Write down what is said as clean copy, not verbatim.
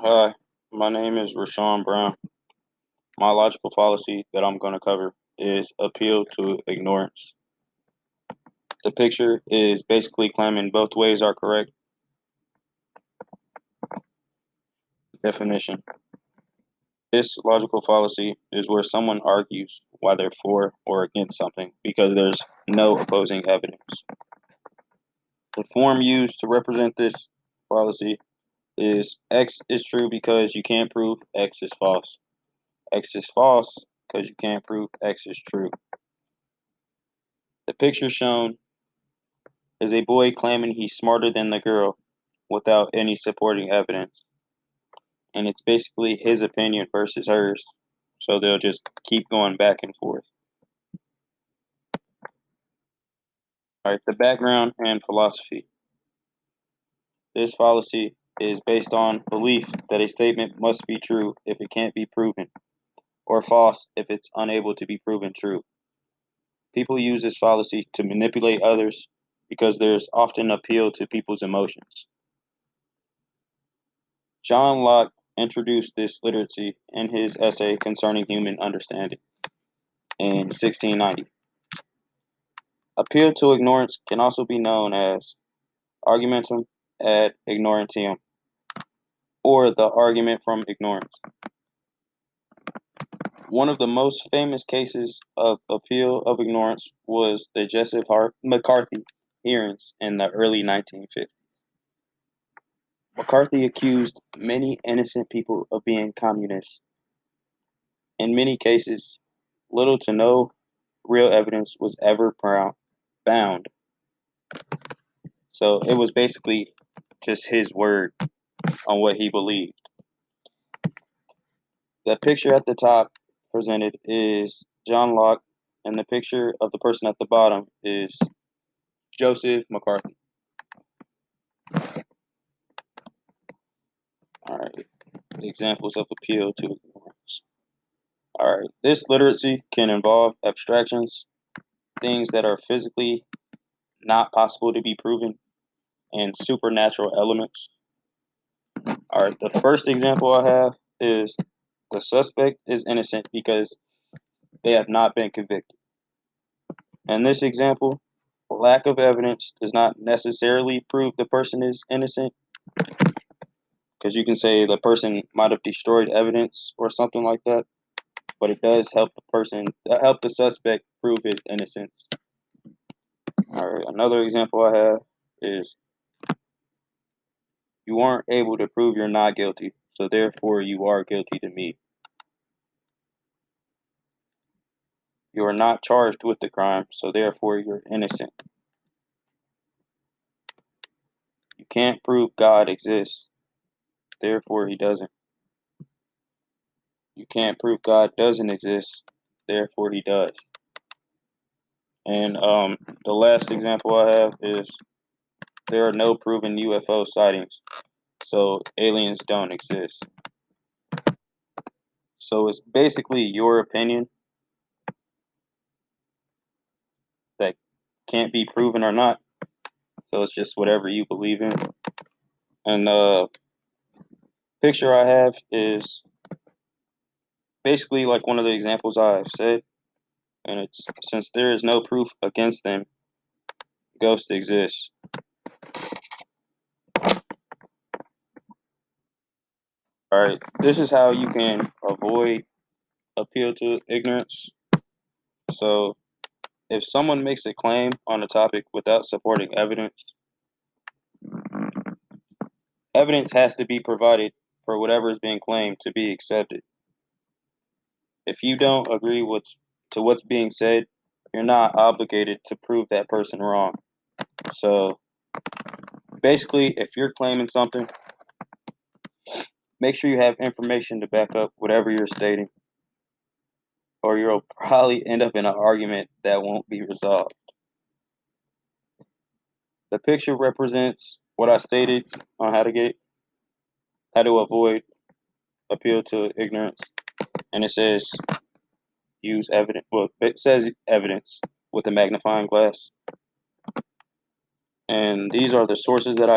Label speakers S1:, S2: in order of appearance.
S1: Hi, my name is Rashawn Brown. My logical fallacy that I'm going to cover is appeal to ignorance. The picture is basically claiming both ways are correct. Definition. This logical fallacy is where someone argues why they're for or against something because there's no opposing evidence. The form used to represent this fallacy is X is true because you can't prove X is false. X is false because you can't prove X is true. The picture shown is a boy claiming he's smarter than the girl without any supporting evidence. And it's basically his opinion versus hers. So they'll just keep going back and forth. All right, the background and philosophy. This fallacy is based on belief that a statement must be true if it can't be proven, or false if it's unable to be proven true. People use this fallacy to manipulate others because there's often appeal to people's emotions. John Locke introduced this literacy in his essay concerning human understanding in 1690. Appeal to ignorance can also be known as argumentum ad ignorantium, or the argument from ignorance. One of the most famous cases of appeal of ignorance was the Joseph McCarthy hearings in the early 1950s. McCarthy accused many innocent people of being communists. In many cases, little to no real evidence was ever found. So it was basically just his word on what he believed. The picture at the top presented is John Locke, and the picture of the person at the bottom is Joseph McCarthy. All right, examples of appeal to ignorance. All right, this literacy can involve abstractions, things that are physically not possible to be proven, and supernatural elements. All right, the first example I have is the suspect is innocent because they have not been convicted. In this example, lack of evidence does not necessarily prove the person is innocent, because you can say the person might have destroyed evidence or something like that, but it does help help the suspect prove his innocence. All right, another example I have is you aren't able to prove you're not guilty, so therefore you are guilty to me. You are not charged with the crime, so therefore you're innocent. You can't prove God exists, therefore he doesn't. You can't prove God doesn't exist, therefore he does. And the last example I have is there are no proven UFO sightings, so aliens don't exist. So it's basically your opinion that can't be proven or not. So it's just whatever you believe in. And the picture I have is basically like one of the examples I've said. And it's since there is no proof against them, ghosts exist. All right, this is how you can avoid appeal to ignorance. So if someone makes a claim on a topic without supporting evidence, evidence has to be provided for whatever is being claimed to be accepted. If you don't agree to what's being said, you're not obligated to prove that person wrong. So basically, if you're claiming something, make sure you have information to back up whatever you're stating, or you'll probably end up in an argument that won't be resolved. The picture represents what I stated on how to avoid appeal to ignorance, and it says use evidence. Well, it says evidence with a magnifying glass, and these are the sources that I